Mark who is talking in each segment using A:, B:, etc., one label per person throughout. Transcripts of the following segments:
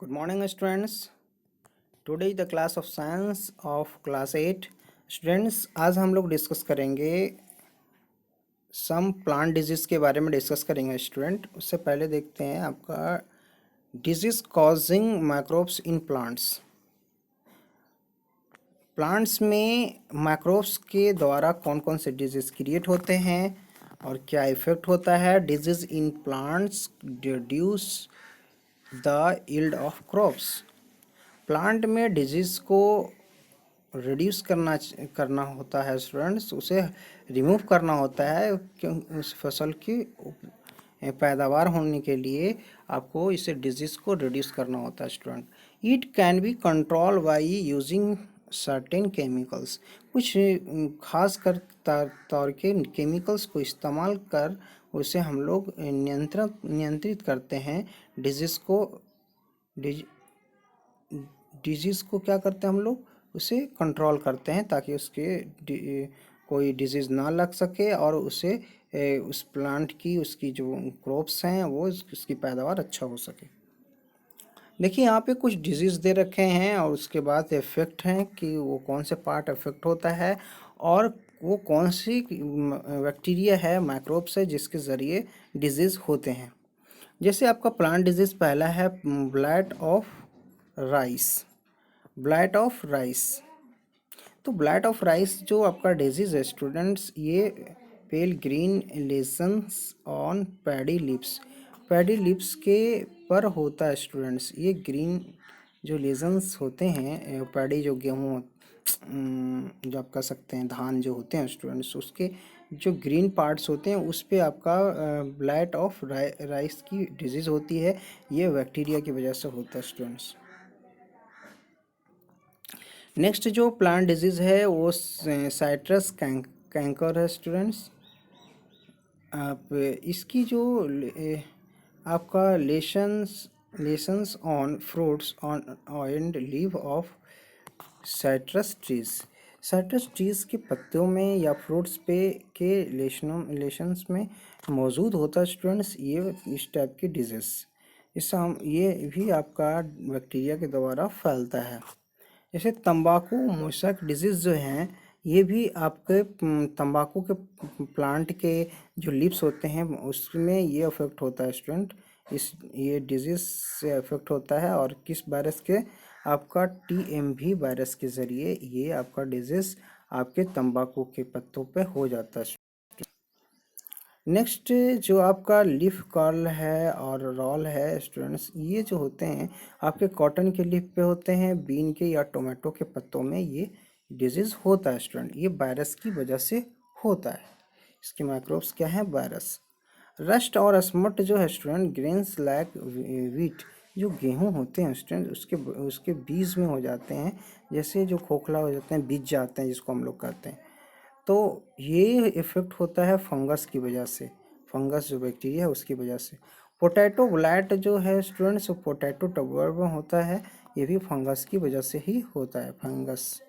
A: Good morning, students. Today is the class of science of class 8. Students, आज हम लोग discuss करेंगे some plant disease के बारे में डिस्कस करेंगे स्टूडेंट। उससे पहले देखते हैं आपका disease causing microbes in plants. Plants में माइक्रोब्स के द्वारा कौन कौन से डिजीज़ क्रिएट होते हैं और क्या इफेक्ट होता है। Disease in plants reduce the yield of crops. Plant में डिजीज़ को रिड्यूस करना होता है स्टूडेंट्स, उसे रिमूव करना होता है क्यों उस फसल की पैदावार होने के लिए आपको इसे डिजीज़ को रिड्यूस करना होता है student. It can B control by using certain chemicals. कुछ खास कर तौर के केमिकल्स को इस्तेमाल कर उसे हम लोग नियंत्रित करते हैं। डिजीज़ को क्या करते हैं हम लोग, उसे कंट्रोल करते हैं ताकि उसके कोई डिजीज़ ना लग सके और उसे उस प्लांट की उसकी जो क्रॉप्स हैं वो उसकी पैदावार अच्छा हो सके। देखिए यहाँ पे कुछ डिजीज़ दे रखे हैं और उसके बाद इफेक्ट हैं कि वो कौन से पार्ट इफेक्ट होता है और वो कौन सी बैक्टीरिया है, माइक्रोब्स है जिसके ज़रिए डिजीज़ होते हैं। जैसे आपका प्लांट डिजीज़ पहला है blight of rice. Blight of rice, तो ब्लाइट ऑफ राइस जो आपका डिजीज़ है स्टूडेंट्स, ये pale green lesions on paddy lips. Paddy lips के पर होता है स्टूडेंट्स। ये ग्रीन जो लेजन्स होते हैं, पैडी जो गेहूँ जो आप कह सकते हैं धान जो होते हैं स्टूडेंट्स, उसके जो ग्रीन पार्ट्स होते हैं उस पे आपका ब्लाइट ऑफ राइस की डिजीज़ होती है। ये बैक्टीरिया की वजह से होता है स्टूडेंट्स। नेक्स्ट जो प्लांट डिजीज़ है वो साइट्रस कैंकर है स्टूडेंट्स। आप इसकी जो आपका lesions on fruits on and leave of citrus trees. Citrus trees के पत्तों में या फ्रूट्स पे के लेशंस में मौजूद होता है स्टूडेंट्स ये इस टाइप की डिजीज़। इससे हम ये भी आपका बैक्टीरिया के द्वारा फैलता है। जैसे तंबाकू मूसक डिजीज़ जो हैं ये भी आपके तंबाकू के प्लांट के जो लिप्स होते हैं उसमें ये अफेक्ट होता है स्टूडेंट। ये डिजीज़ से अफेक्ट होता है और किस वायरस के, आपका TMV वायरस के ज़रिए ये आपका डिजीज़ आपके तंबाकू के पत्तों पे हो जाता है। नेक्स्ट जो आपका लीफ कर्ल है और रोल है स्टूडेंट्स, ये जो होते हैं आपके कॉटन के लीफ पे होते हैं, बीन के या टोमेटो के पत्तों में ये डिजीज़ होता है स्टूडेंट। ये वायरस की वजह से होता है। इसके माइक्रोब्स क्या है, वायरस। रस्ट और स्मट जो है स्टूडेंट, ग्रेन्स लाइक वीट, जो गेहूं होते हैं स्टूडेंट उसके बीज में हो जाते हैं, जैसे जो खोखला हो जाते हैं, बीज जाते हैं जिसको हम लोग कहते हैं। तो ये इफ़ेक्ट होता है फंगस की वजह से, फंगस जो बैक्टीरिया है उसकी वजह से। पोटैटो ब्लाइट जो है स्टूडेंट्स, पोटैटो टबर में होता है, ये भी फंगस की वजह से ही होता है, फंगस।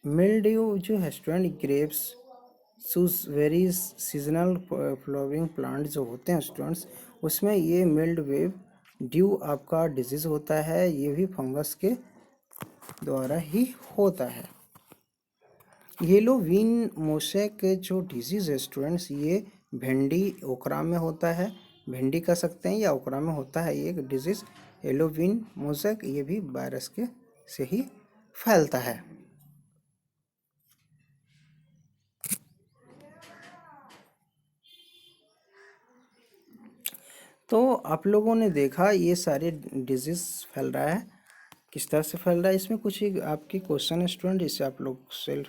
A: मिल्ड्यू जो है student, grapes, gooseberries, seasonal flowering plant जो होते हैं स्टूडेंट्स, उसमें ये मिल्ड वेव ड्यू आपका डिजीज़ होता है, ये भी फंगस के द्वारा ही होता है। येलो विन मोसैक जो डिजीज़ है स्टूडेंट्स, ये भिंडी ओकरा में होता है, भिंडी कह सकते हैं या ओकरा में होता है ये डिजीज़ येलो विन मोसैक, ये भी वायरस के से ही फैलता है। तो आप लोगों ने देखा ये सारे डिजीज़ फैल रहा है, किस तरह से फैल रहा है। इसमें कुछ ही आपकी क्वेश्चन है स्टूडेंट, इसे आप लोग सेल्फ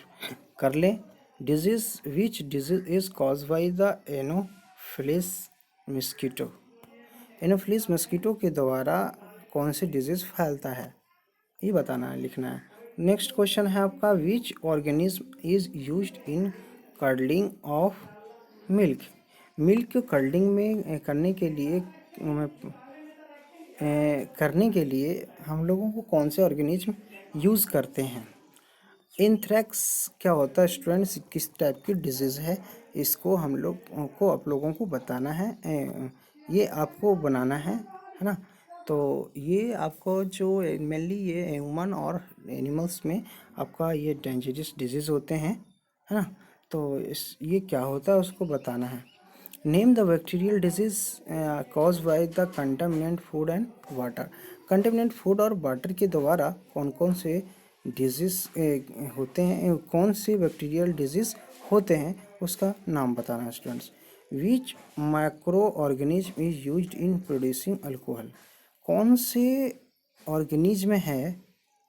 A: कर लें। Disease which disease is cause by the Anopheles mosquito. Anopheles mosquito के द्वारा कौन सी डिजीज़ फैलता है ये बताना है, लिखना है। नेक्स्ट क्वेश्चन है आपका, which organism is used in curdling of milk. Milk curdling में करने के लिए हम लोगों को कौन से ऑर्गेनिज्म यूज़ करते हैं। एंथ्रेक्स क्या होता है स्टूडेंट्स, किस टाइप की डिजीज़ है, इसको हम लोग को आप लोगों को बताना है, ये आपको बनाना है ना। तो ये आपको जो मेनली ये ह्यूमन और एनिमल्स में आपका ये डेंजरस डिजीज़ होते हैं, है ना। तो इस ये क्या होता है उसको बताना है। Name the bacterial disease cause by the contaminant food and water. Contaminant food और वाटर के द्वारा कौन कौन से डिजीज होते हैं, कौन से बैक्टीरियल डिजीज होते हैं उसका नाम बताना है students. Which micro organism is used in producing alcohol. कौन से ऑर्गेनिज्म है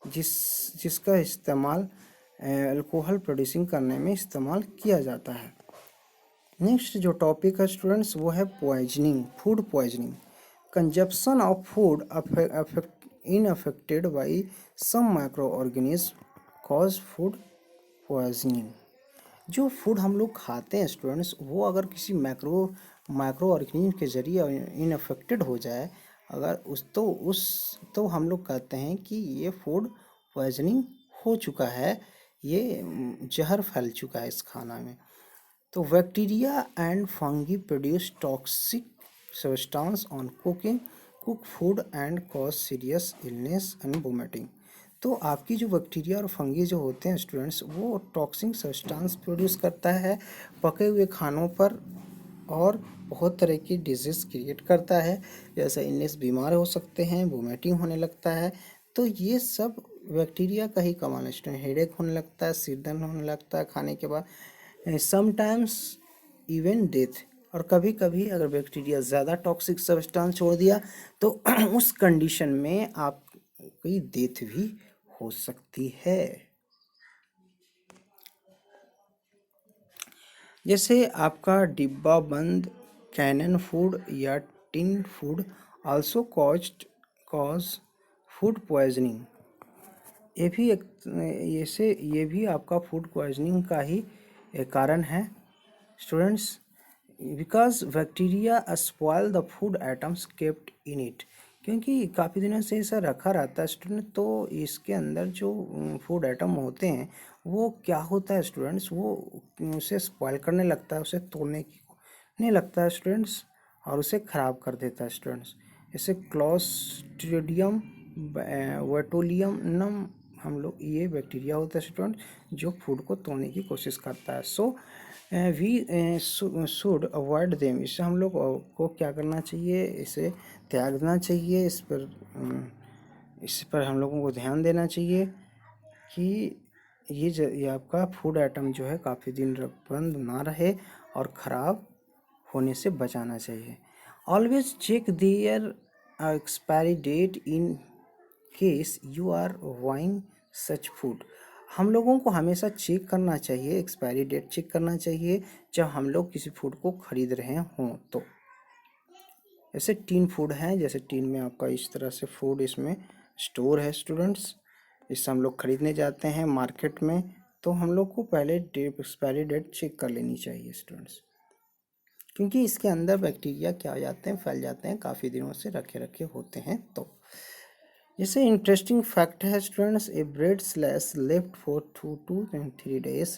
A: जिसका इस्तेमाल अल्कोहल प्रोड्यूसिंग करने में इस्तेमाल किया जाता है। नेक्स्ट जो टॉपिक है स्टूडेंट्स वो है poisoning, food poisoning. Consumption of food affected by some micro organism cause food poisoning. जो फूड हम लोग खाते हैं स्टूडेंट्स, वो अगर किसी माइक्रो ऑर्गेनिज्म के जरिए इनअफेक्टेड हो जाए, अगर तो हम लोग कहते हैं कि ये फूड पॉइजनिंग हो चुका है, ये जहर फैल चुका है इस खाना में। तो bacteria and fungi produce toxic substance on cook food and cause serious illness and vomiting. तो आपकी जो बैक्टीरिया और फंगी जो होते हैं स्टूडेंट्स, वो टॉक्सिक सब्सटेंस प्रोड्यूस करता है पके हुए खानों पर, और बहुत तरह की डिजीज़ क्रिएट करता है, जैसे इलनेस, बीमार हो सकते हैं, वोमिटिंग होने लगता है। तो ये सब बैक्टीरिया का ही कमाल है स्टूडेंट। हेडेक होने लगता है, सिर दर्द होने लगता है खाने के बाद, समटाइम्स इवन डेथ। और कभी कभी अगर बैक्टीरिया ज़्यादा टॉक्सिक सब्सटेंस छोड़ दिया तो उस कंडीशन में आपकी डेथ भी हो सकती है। जैसे आपका डिब्बा बंद कैनन फूड या tin food also cause food poisoning. ये भी एक ये भी आपका फूड पॉइजनिंग का ही एक कारण है students, because bacteria spoil the food items kept in it. क्योंकि काफ़ी दिनों से ऐसा रखा रहता है स्टूडेंट, तो इसके अंदर जो फूड आइटम होते हैं वो क्या होता है स्टूडेंट्स, वो उसे स्पॉइल करने लगता है, उसे तोड़ने की नहीं लगता है स्टूडेंट्स, और उसे ख़राब कर देता है स्टूडेंट्स। जैसे क्लॉस्ट्रिडियम वेटोलियम हम लोग, ये बैक्टीरिया होता है स्टूडेंट जो फूड को तोड़ने की कोशिश करता है। So we should avoid them. इससे हम लोग को क्या करना चाहिए, इसे त्यागना चाहिए। इस पर हम लोगों को ध्यान देना चाहिए कि ये आपका फूड आइटम जो है काफ़ी दिन बंद ना रहे और ख़राब होने से बचाना चाहिए। Always check their expiry date in case you are buying such food. हम लोगों को हमेशा चेक करना चाहिए, एक्सपायरी डेट चेक करना चाहिए जब हम लोग किसी फूड को खरीद रहे हों। तो ऐसे टीन फूड हैं, जैसे टीन में आपका इस तरह से फूड इसमें स्टोर है स्टूडेंट्स, इससे हम लोग खरीदने जाते हैं मार्केट में, तो हम लोग को पहले एक्सपायरी डेट चेक कर लेनी चाहिए स्टूडेंट्स, क्योंकि इसके अंदर बैक्टीरिया क्या हो जाते हैं, फैल जाते हैं, काफ़ी दिनों से रखे रखे होते हैं। तो जैसे इंटरेस्टिंग फैक्ट है students, a bread slash left for 2 to 3 days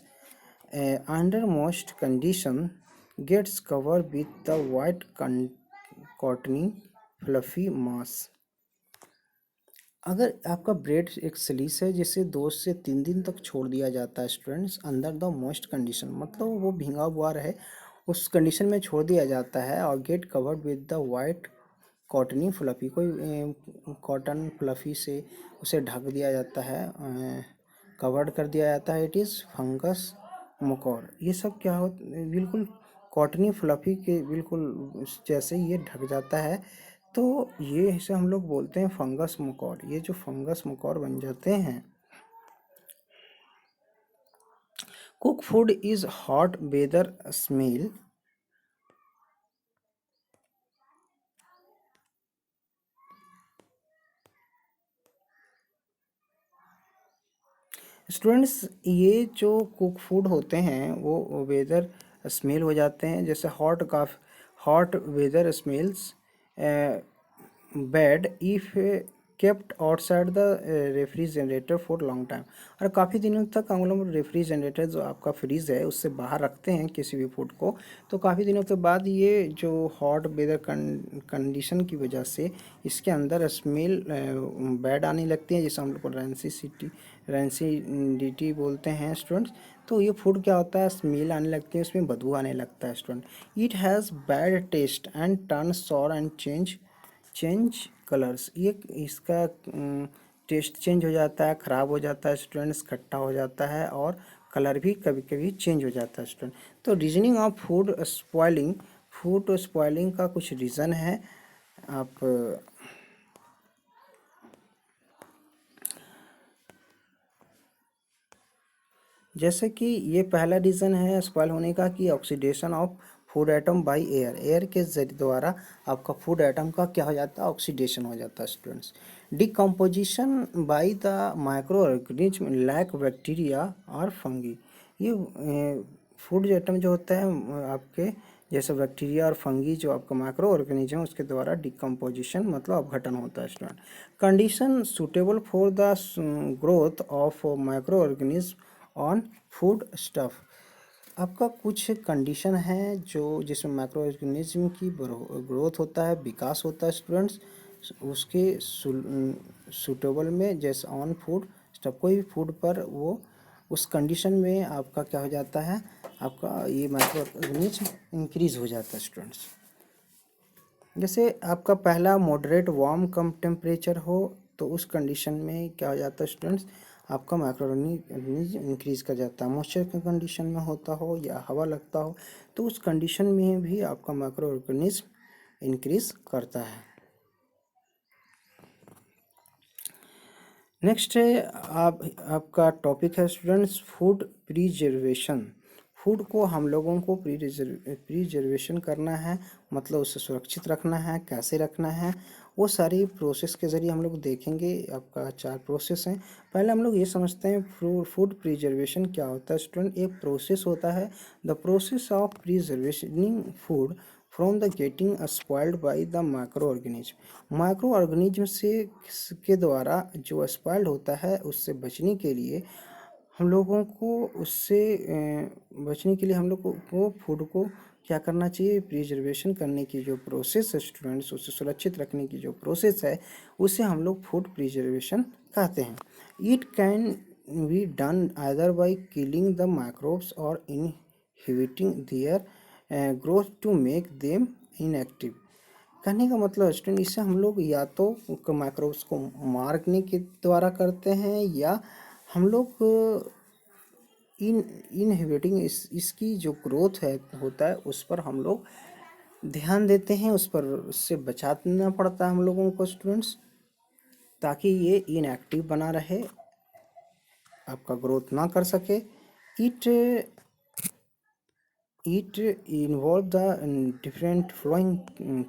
A: under most condition gets cover with the white cottony fluffy mass. अगर आपका ब्रेड एक सलीस है जिसे 2 से 3 दिन तक छोड़ दिया जाता है students, under the most condition, मतलब वो भींगा हुआ रहे उस कंडीशन में छोड़ दिया जाता है, और get covered with the white cottony fluffy, कोई कॉटन फ्लफी से उसे ढक दिया जाता है, कवर्ड कर दिया जाता है। It is fungus mucor. ये सब क्या हो, बिल्कुल कॉटनी फ्लफी के बिल्कुल जैसे ये ढक जाता है, तो ये इसे हम लोग बोलते हैं फंगस मकोर। ये जो फंगस मकोर बन जाते हैं। Cook food is hot weather smell. Students, ये जो कुक फूड होते हैं वो वेदर स्मेल हो जाते हैं, जैसे hot weather smells bad if kept outside the refrigerator for long time. और काफ़ी दिनों तक हम लोग रेफ्रिजरेटर जो आपका फ्रीज है उससे बाहर रखते हैं किसी भी फूड को, तो काफ़ी दिनों के बाद ये जो हॉट वेदर कंडीशन की वजह से इसके अंदर स्मेल बैड आने लगती है, जिसे हम लोग को रैंसिडिटी बोलते हैं स्टूडेंट्स। तो ये फूड क्या होता है, स्मेल आने लगती है, उसमें बदबू आने लगता है student. It has bad taste and turn sour and change colours. ये इसका टेस्ट चेंज हो जाता है, ख़राब हो जाता है स्टूडेंट्स, खट्टा हो जाता है और कलर भी कभी कभी चेंज हो जाता है स्टूडेंट। तो रीजनिंग ऑफ फूड स्पॉइलिंग का कुछ रीज़न है। आप जैसे कि ये पहला रीज़न है स्पॉइल होने का कि oxidation of food item by air के द्वारा आपका फूड आइटम का क्या हो जाता है, ऑक्सीडेशन हो जाता है students. Decomposition by the micro organism lack bacteria और फंगी। ये फूड आइटम जो होता है आपके जैसे बैक्टीरिया और फंगी जो आपका माइक्रो ऑर्गेनिज्म उसके द्वारा डिकम्पोजिशन मतलब अपघटन होता है student. Condition suitable for the growth of micro organism on food stuff. आपका कुछ कंडीशन है जो जिसमें माइक्रो ऑर्गेनिज्म की ग्रोथ होता है, विकास होता है स्टूडेंट्स, उसके सूटेबल में जैसे ऑन फूड स्टफ, कोई भी फूड पर वो उस कंडीशन में आपका क्या हो जाता है, आपका ये माइक्रो ऑर्गेनिज्म इंक्रीज हो जाता है स्टूडेंट्स। जैसे आपका पहला मॉडरेट वार्म कम टेम्परेचर हो तो उस कंडीशन में क्या हो जाता है स्टूडेंट्स, आपका माइक्रो ऑर्गेनिज्म इंक्रीज कर जाता है। मॉइस्चर के कंडीशन में होता हो या हवा लगता हो तो उस कंडीशन में भी आपका माइक्रो ऑर्गेनिज्म इंक्रीज करता है। नेक्स्ट है आपका टॉपिक है स्टूडेंट्स फूड प्रिजर्वेशन। फूड को हम लोगों को प्रिजर्वेशन करना है, मतलब उसे सुरक्षित रखना है, कैसे रखना है, वो सारी प्रोसेस के ज़रिए हम लोग देखेंगे। आपका 4 प्रोसेस हैं। पहले हम लोग ये समझते हैं फूड प्रिजर्वेशन क्या होता है स्टूडेंट। एक प्रोसेस होता है the process of preservationing food from the getting spoiled by the micro organism. Micro organism से के द्वारा जो स्पॉइल्ड होता है उससे बचने के लिए हम लोगों को उससे बचने के लिए हम लोग को फूड को क्या करना चाहिए, प्रिजर्वेशन करने की जो प्रोसेस है स्टूडेंट्स, उसे सुरक्षित रखने की जो प्रोसेस है उसे हम लोग फूड प्रिजर्वेशन कहते हैं। It can be done either by killing the microbes और inhibiting their growth to make them inactive. कहने का मतलब स्टूडेंट इससे हम लोग या तो माइक्रोब्स को मारने के द्वारा करते हैं या हम लोग इन इनहिबिटिंग इसकी जो ग्रोथ है होता है उस पर हम लोग ध्यान देते हैं, उस पर उससे बचाना पड़ता है हम लोगों को स्टूडेंट्स, ताकि ये इनएक्टिव बना रहे, आपका ग्रोथ ना कर सके। It it involve the different flowing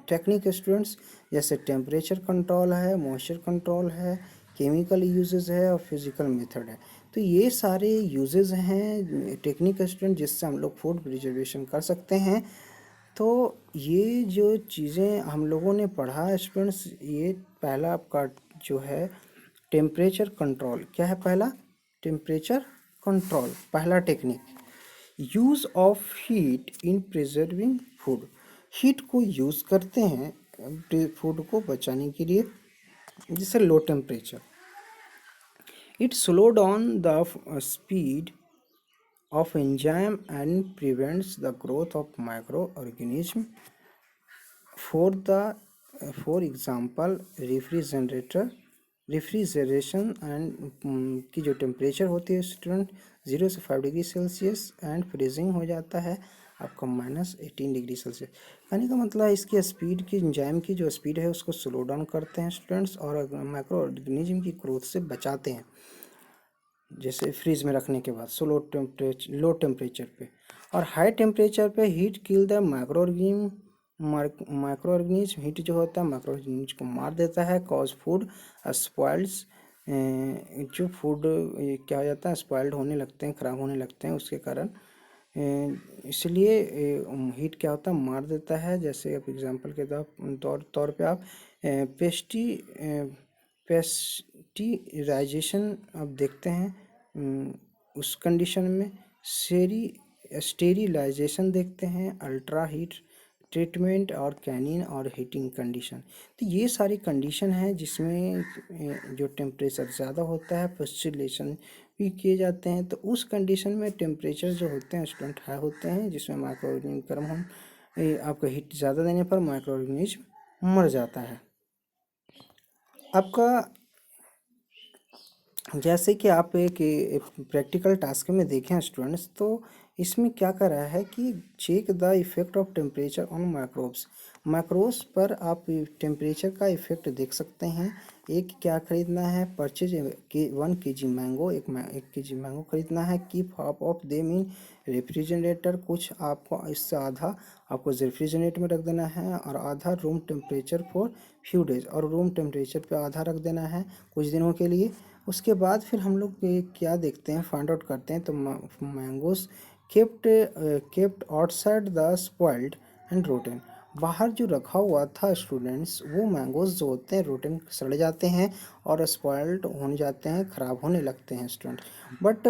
A: technique students, जैसे टेम्परेचर कंट्रोल है, मॉइस्चर कंट्रोल है, केमिकल यूजेस है और फिजिकल मेथड है। तो ये सारे यूजेस हैं टेक्निक स्टूडेंट जिससे हम लोग फूड प्रिजर्वेशन कर सकते हैं। तो ये जो चीज़ें हम लोगों ने पढ़ा स्टूडेंट्स, ये पहला आपका जो है टेम्परेचर कंट्रोल। क्या है पहला, टेम्परेचर कंट्रोल पहला technique. Use of heat in preserving food. Heat को यूज़ करते हैं फूड को बचाने के लिए, जैसे low temperature. It slow down the speed of enzyme and prevents the growth of microorganism. For example refrigeration and की जो टेम्परेचर होती है स्टूडेंट 0 से 5 डिग्री सेल्सियस एंड फ्रीजिंग हो जाता है आपका -18 डिग्री सेल्सियस। कहने का मतलब इसकी स्पीड की एंजाइम की जो स्पीड है उसको स्लो डाउन करते हैं स्टूडेंट्स और माइक्रो ऑर्गेनिज्म की ग्रोथ से बचाते हैं, जैसे फ्रीज में रखने के बाद लो टेम्परेचर पे। और हाई टेम्परेचर पे heat kill the micro organism. Heat जो होता है माइक्रो ऑर्गेनिज्म को मार देता है। कॉज फूड स्पॉइल्स, जो फूड क्या हो जाता है, स्पॉइल्ड होने लगते हैं, ख़राब होने लगते हैं उसके कारण। इसलिए हीट क्या होता है, मार देता है। जैसे आप एग्जांपल के तौर पे आप पेस्चराइजेशन अब देखते हैं। उस कंडीशन में स्टेरिलाइजेशन देखते हैं, अल्ट्रा हीट ट्रीटमेंट और कैनिन और हीटिंग कंडीशन। तो ये सारी कंडीशन है जिसमें जो टेम्परेचर ज़्यादा होता है पेस्चुलेशन भी किए जाते हैं। तो उस कंडीशन में टेम्परेचर जो होते हैं स्टूडेंट हाई होते हैं, जिसमें माइक्रो ऑर्गेनिज्म गर्म हो, आपको हीट ज़्यादा देने पर माइक्रो ऑर्गेनिज्म मर जाता है। आपका जैसे कि आप एक प्रैक्टिकल टास्क में देखें स्टूडेंट्स, तो इसमें क्या कर रहा है कि check the effect of temperature on microbes. Microbes पर आप टेम्परेचर का इफेक्ट देख सकते हैं। एक क्या खरीदना है, परचेज 1 kg मैंगो, एक kg मैंगो खरीदना है। Keep half of them in refrigerator, कुछ आपको इससे आधा आपको रेफ्रिजरेटर में रख देना है और आधा room temperature for few days, और रूम टेम्परेचर पे आधा रख देना है कुछ दिनों के लिए। उसके बाद फिर हम लोग क्या देखते हैं, फाइंड आउट करते हैं। तो mangoes kept outside the spoiled and rotten, बाहर जो रखा हुआ था स्टूडेंट्स, वो मैंगोज जो होते हैं रोटन सड़ जाते हैं और स्पॉइल्ड होने जाते हैं, ख़राब होने लगते हैं student. But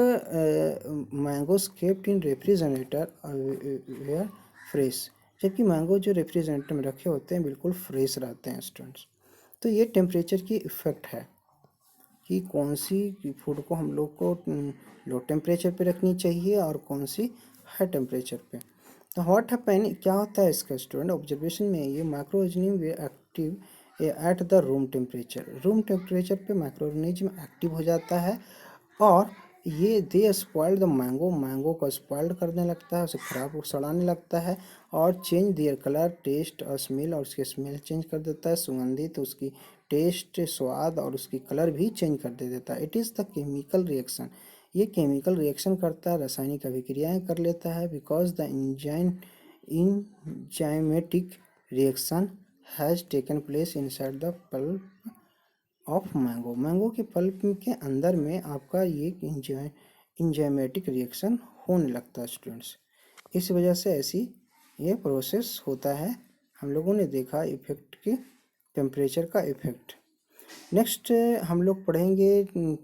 A: mangoes kept in refrigerator were fresh, जबकि मैंगो जो रेफ्रिजरेटर में रखे होते हैं बिल्कुल फ्रेश रहते हैं स्टूडेंट्स। तो ये टेम्परेचर की इफ़ेक्ट है कि कौन सी फूड को हम लोग को लो टेम्परेचर पे रखनी चाहिए और कौन सी हाई टेम्परेचर पे। तो व्हाट हैपन, क्या होता है इसका स्टूडेंट ऑब्जर्वेशन में, ये micro organism way active at the room temperature पे माइक्रो ऑर्गेनिज्म एक्टिव हो जाता है और ये दे स्पॉइल्ड द मैंगो को स्पॉइल्ड करने लगता है, उसे खराब सड़ाने लगता है और चेंज देयर कलर टेस्ट और स्मेल, और उसके स्मेल चेंज कर देता है, सुगंधित तो उसकी टेस्ट स्वाद और उसकी कलर भी चेंज कर दे देता है। It is the chemical reaction, ये केमिकल रिएक्शन करता है, रासायनिक अभिक्रियाएं कर लेता है। Because the enzymatic reaction has taken place inside the pulp of mango के पल्प के अंदर में आपका ये इंजाइमेटिक रिएक्शन होने लगता है स्टूडेंट्स। इस वजह से ऐसी ये प्रोसेस होता है। हम लोगों ने देखा इफेक्ट के टेम्परेचर का इफेक्ट। नेक्स्ट हम लोग पढ़ेंगे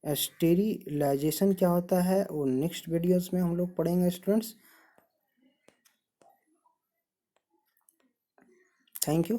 A: स्टेरिलाइजेशन क्या होता है, वो नेक्स्ट वीडियोस में हम लोग पढ़ेंगे स्टूडेंट्स। Thank you.